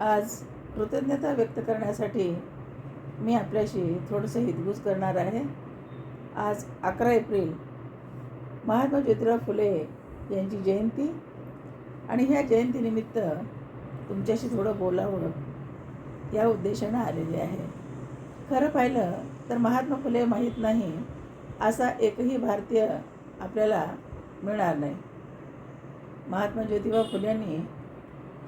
आज कृतज्ञता व्यक्त करण्यासाठी मी आपल्याशी थोडंसं हितगुज करणार आहे. आज 11 एप्रिल महात्मा ज्योतिराव फुले यांची जयंती आणि ह्या जयंतीनिमित्त तुमच्याशी थोडं बोलावं या उद्देशानं आलेले आहे. खरं पाहिलं तर महात्मा फुले माहीत नाही असा एकही भारतीय आपल्याला मिळणार नाही. महात्मा ज्योतिबा फुल्यांनी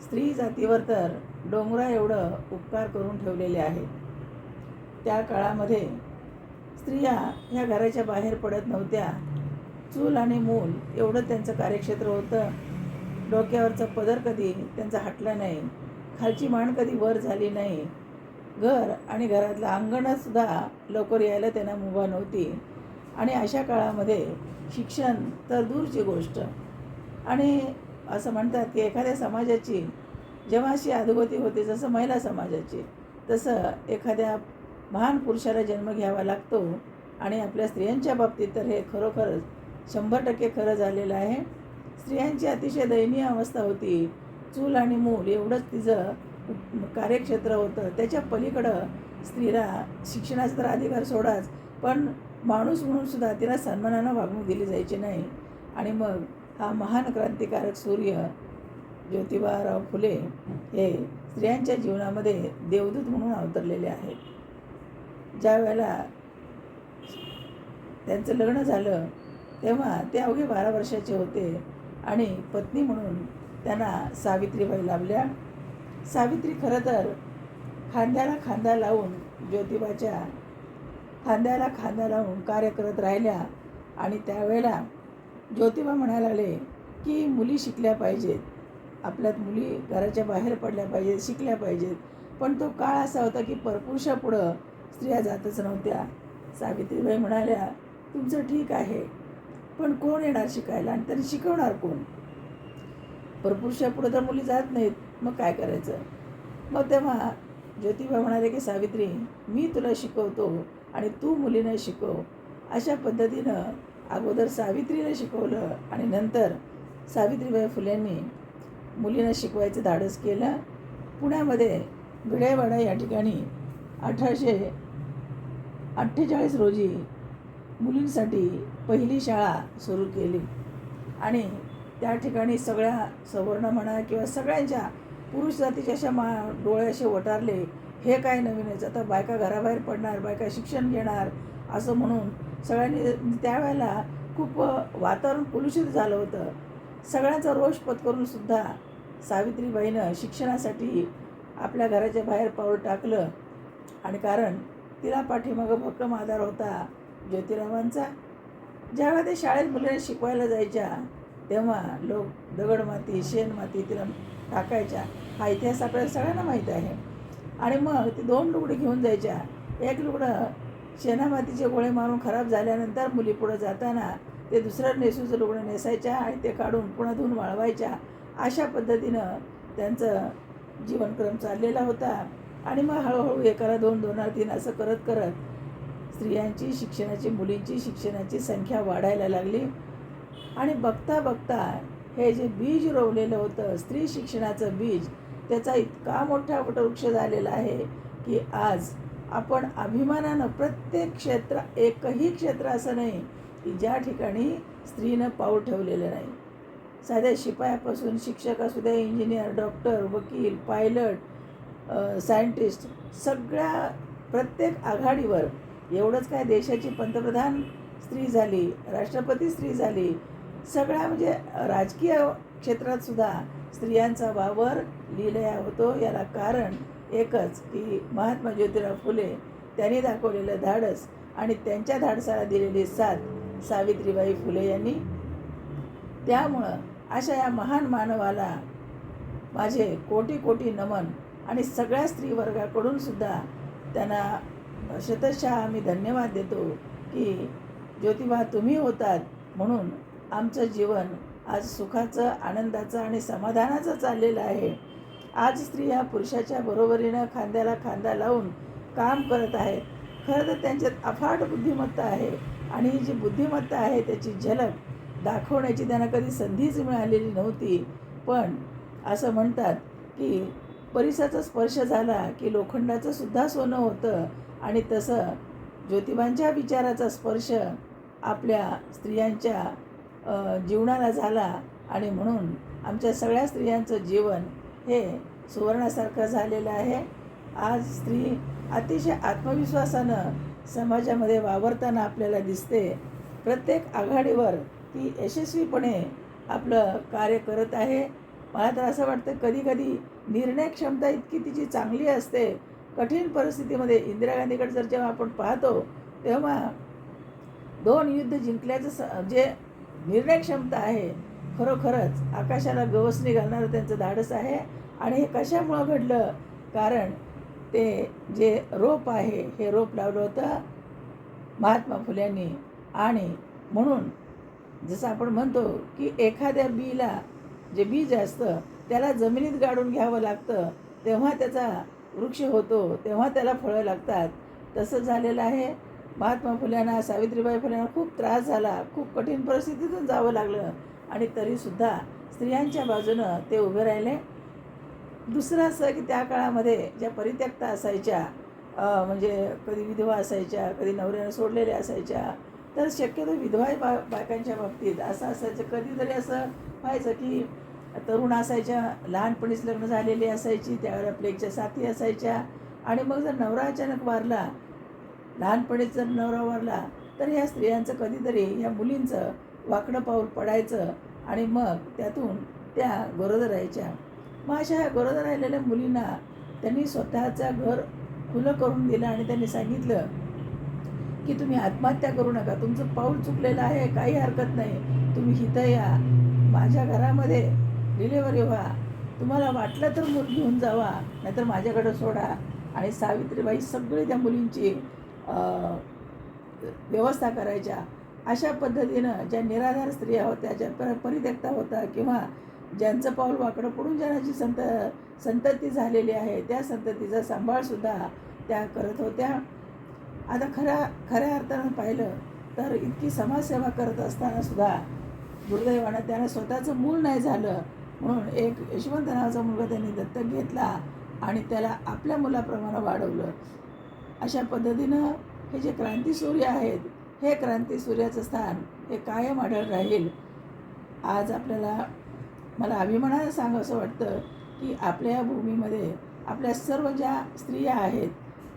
स्त्री जातीवर तर डोंगरा एवढं उपकार करून ठेवलेले आहेत. त्या काळामध्ये स्त्रिया ह्या घराच्या बाहेर पडत नव्हत्या. चूल आणि मूल एवढं त्यांचं कार्यक्षेत्र होतं. डोक्यावरचा पदर कधी त्यांचा हटला नाही, खालची मान कधी वर झाली नाही. घर आणि घरातलं अंगणसुद्धा लवकर यायला त्यांना मुभा नव्हती. आणि अशा काळामध्ये शिक्षण तर दूरची गोष्ट. आणि असं म्हणतात की एखाद्या समाजाची जेव्हा अशी अधोगती होते, जसं महिला समाजाची, तसं एखाद्या महान पुरुषाला जन्म घ्यावा लागतो. आणि आपल्या स्त्रियांच्या बाबतीत तर हे खरोखरच 100% खरं झालेलं आहे. स्त्रियांची अतिशय दयनीय अवस्था होती. चूल आणि मूल एवढंच तिचं कार्यक्षेत्र होतं. त्याच्या पलीकडं स्त्रीला शिक्षणाचा तर अधिकार सोडाच, पण माणूस म्हणून सुद्धा तिला सन्मानानं वागणूक दिली जायची नाही. आणि मग हा महान क्रांतिकारक सूर्य ज्योतिबाराव फुले हे स्त्रियांच्या जीवनामध्ये देवदूत म्हणून अवतरलेले आहेत. ज्या वेळेला त्यांचं लग्न झालं तेव्हा ते अवघे 12 वर्षाचे होते आणि पत्नी म्हणून त्यांना सावित्रीबाई लाभल्या. सावित्री खरं तर खांद्याला खांदा लावून ज्योतिबाच्या खांद्याला खांदा लावून कार्य करत राहिल्या. आणि त्यावेळेला ज्योतिबा म्हणायला लागले की मुली शिकल्या पाहिजेत, आपल्यात मुली घराच्या बाहेर पडल्या पाहिजेत, शिकल्या पाहिजेत. पण तो काळ असा होता की परपुरुषापुढं स्त्रिया जातच नव्हत्या. सावित्रीबाई म्हणाल्या, तुमचं ठीक आहे, पण कोण येणार शिकायला आणि तरी शिकवणार कोण? परपुरुषापुढं तर मुली जात नाहीत, मग काय करायचं? मग तेव्हा ज्योतिबा म्हणाले की सावित्री, मी तुला शिकवतो आणि तू मुलींना शिकव. अशा पद्धतीनं अगोदर सावित्रीला शिकवलं आणि नंतर सावित्रीबाई फुल्यांनी मुलींना शिकवायचं धाडस केलं. पुण्यामध्ये भिडेवाडा या ठिकाणी 1848 रोजी मुलींसाठी पहिली शाळा सुरू केली. आणि त्या ठिकाणी सगळ्या सवर्ण म्हणा किंवा सगळ्यांच्या पुरुष जातीच्या अशा डोळे असे वटारले, हे काय नवीनच, आता बायका घराबाहेर पडणार, बायका शिक्षण घेणार असं म्हणून सगळ्यांनी त्यावेळेला खूप वातावरण कुलुषित झालं होतं. सगळ्यांचा रोष पत्करूनसुद्धा सावित्रीबाईनं शिक्षणासाठी आपल्या घराच्या बाहेर पाऊल टाकलं. आणि कारण तिला पाठीमागं भक्कम आधार होता ज्योतिरावांचा. ज्यावेळेला ते शाळेत मुलींना शिकवायला जायच्या तेव्हा लोक दगडमाती शेणमाती तिला टाकायच्या. हा इतिहास आपल्याला सगळ्यांना माहीत आहे. आणि मग ती 2 लुगडे घेऊन जायच्या. एक लुगडं शेणामातीचे गोळे मारून खराब झाल्यानंतर मुली पुढं जाताना ते दुसरं नेसूचं लुगडं नेसायच्या आणि ते काढून पुन्हा धुवून वाळवायच्या. अशा पद्धतीनं त्यांचं जीवनक्रम चाललेला होता. आणि मग हळूहळू 1ला 2, 2ला 3 असं करत करत स्त्रियांची शिक्षणाची, मुलींची शिक्षणाची संख्या वाढायला लागली. आणि बघता बघता हे जे बीज रोवलेलं होतं, स्त्री शिक्षणाचं बीज, त्याचा इतका मोठा वटवृक्ष झालेला आहे की आज आपण अभिमानानं प्रत्येक क्षेत्र, एकही क्षेत्र असं नाही की ज्या ठिकाणी स्त्रीनं पाऊल ठेवलेलं नाही. साध्या शिपायापासून शिक्षक असू द्या, इंजिनियर, डॉक्टर, वकील, पायलट, सायंटिस्ट, सगळ्या प्रत्येक आघाडीवर. एवढंच काय, देशाची पंतप्रधान स्त्री झाली, राष्ट्रपती स्त्री झाली, सगळ्या म्हणजे राजकीय क्षेत्रातसुद्धा स्त्रियांचा वावर लिहिलेला होतो. याला कारण एकच की महात्मा ज्योतिराव फुले त्यांनी दाखवलेलं धाडस आणि त्यांच्या धाडसाला दिलेली साथ सावित्रीबाई फुले यांनी. त्यामुळं अशा या महान मानवाला माझे कोटी कोटी नमन. आणि सगळ्या स्त्रीवर्गाकडून सुद्धा त्यांना शतशः आम्ही धन्यवाद देतो की ज्योतिबा तुम्ही होतात म्हणून आमचं जीवन आज सुखाचं, आनंदाचं आणि समाधानाचं चाललेलं आहे. आज स्त्रिया पुरुषाच्या बरोबरीनं खांद्याला खांदा लावून काम करत आहेत. खरं तर त्यांच्यात अफाट बुद्धिमत्ता आहे आणि ही जी बुद्धिमत्ता आहे त्याची झलक दाखवण्याची त्यांना कधी संधीच मिळालेली नव्हती. पण असं म्हणतात की परिसाचा स्पर्श झाला की लोखंडाचं सुद्धा सोनं होतं. आणि तसं ज्योतिबांच्या विचाराचा स्पर्श आपल्या स्त्रियांच्या जीवनाला झाला. आणि म्हणून आमच्या सगळ्या स्त्रियांचं जीवन हे सुवर्णासारखं झालेलं आहे. आज स्त्री अतिशय आत्मविश्वासानं समाजामध्ये वावरताना आपल्याला दिसते. प्रत्येक आघाडीवर ती यशस्वीपणे आपलं कार्य करत आहे. मला तर असं वाटतं कधी कधी निर्णय क्षमता इतकी तिची चांगली असते. कठीण परिस्थितीमध्ये इंदिरा गांधीकडे जर जेव्हा आपण पाहतो तेव्हा 2 युद्ध जिंकल्याचं जे निर्णय क्षमता आहे, खरोखरच आकाशाला गवसणी घालणारं त्यांचं धाडस आहे. आणि हे कशामुळं घडलं? कारण ते जे रोप आहे हे रोप लावलं होतं महात्मा फुल्यांनी. आणि म्हणून जसं आपण म्हणतो की एखाद्या बीला जे बीज असतं त्याला जमिनीत गाडून घ्यावं लागतं, तेव्हा त्याचा वृक्ष होतो, तेव्हा त्याला फळं लागतात. तसं झालेलं आहे. महात्मा फुल्यांना, सावित्रीबाई फुल्यांना खूप त्रास झाला, खूप कठीण परिस्थितीतून जावं लागलं. आणि तरीसुद्धा स्त्रियांच्या बाजूनं ते उभे राहिले. दुसरं असं की त्या काळामध्ये ज्या परित्यक्ता असायच्या, म्हणजे कधी विधवा असायच्या, कधी नवऱ्यानं सोडलेल्या असायच्या, तर शक्यतो विधवा बायकांच्या बाबतीत असं असायचं, कधीतरी असं व्हायचं की तरुण असायच्या, लहानपणीच लग्न झालेली असायची, त्यावेळेला प्लेगच्या साथी असायच्या. आणि मग जर नवरा अचानक वारला, लहानपणीच जर नवरा वारला, तर ह्या स्त्रियांचं कधीतरी ह्या मुलींचं वाकडं पाऊल पडायचं. आणि मग त्यातून त्या गरोदर राहायच्या. मग अशा ह्या गरोदर राहिलेल्या मुलींना त्यांनी स्वतःचं घर खुलं करून दिलं आणि त्यांनी सांगितलं की तुम्ही आत्महत्या करू नका, तुमचं पाऊल चुकलेलं आहे, काही हरकत नाही, तुम्ही इथं या, माझ्या घरामध्ये डिलेवरी व्हा, तुम्हाला वाटलं तर मूल घेऊन जावा, नाहीतर माझ्याकडं सोडा. आणि सावित्रीबाई सगळी त्या मुलींची व्यवस्था करायच्या. अशा पद्धतीनं ज्या निराधार स्त्रिया होत्या, ज्या परित्यक्ता होत्या, किंवा ज्यांचं पाऊल वाकडं पडून ज्यांची संतती झालेली आहे, त्या संततीचा सांभाळसुद्धा त्या करत होत्या. आता खऱ्या अर्थानं पाहिलं तर इतकी समाजसेवा करत असतानासुद्धा दुर्दैवानं त्यानं स्वतःचं मूल नाही झालं. म्हणून एक यशवंत नावाचा मुलगा त्यांनी दत्तक घेतला आणि त्याला आपल्या मुलाप्रमाणे वाढवलं. अशा पद्धतीनं हे जे क्रांतीसूर्य आहेत, हे क्रांतीसूर्याचं स्थान हे कायम आढळ राहील. आज मला अभिमानानं सांगावंसं वाटतं की आपल्या या भूमीमध्ये आपल्या सर्व ज्या स्त्रिया आहेत,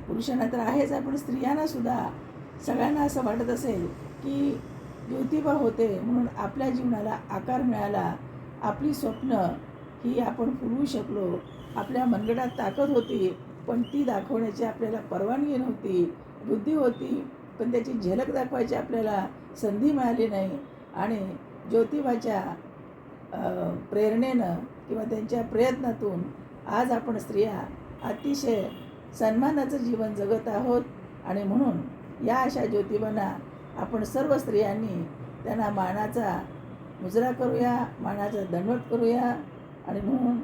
पुरुषांना तर आहेच आहे, पण स्त्रियांनासुद्धा सगळ्यांना असं वाटत असेल की ज्योतिबा होते म्हणून आपल्या जीवनाला आकार मिळाला, आपली स्वप्न ही आपण पुरवू शकलो, आपल्या मनगटात ताकद होती, पण ती दाखवण्याची आपल्याला परवानगी नव्हती, बुद्धी होती, पण त्याची झलक दाखवायची आपल्याला संधी मिळाली नाही. आणि ज्योतिबाच्या प्रेरणेनं किंवा त्यांच्या प्रयत्नातून आज आपण स्त्रिया अतिशय सन्मानाचं जीवन जगत आहोत. आणि म्हणून या अशा ज्योतिबांना आपण सर्व स्त्रियांनी त्यांना मानाचा मुजरा करूया, मानाचा दंडवत करूया. आणि म्हणून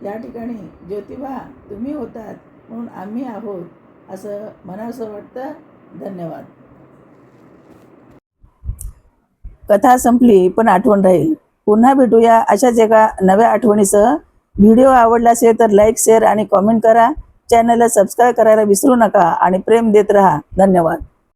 या ठिकाणी ज्योतिबा तुम्ही होतात म्हणून आम्ही आहोत असं म्हणावंसं वाटतं. धन्यवाद. कथा संपली पण आठवण राहील. पुन्हा भेटूया अशाच एका नव्या आठवणीसह. व्हिडिओ आवडला असेल तर लाईक, शेअर आणि कॉमेंट करा. चॅनलला सबस्क्राईब करायला विसरू नका आणि प्रेम देत राहा. धन्यवाद.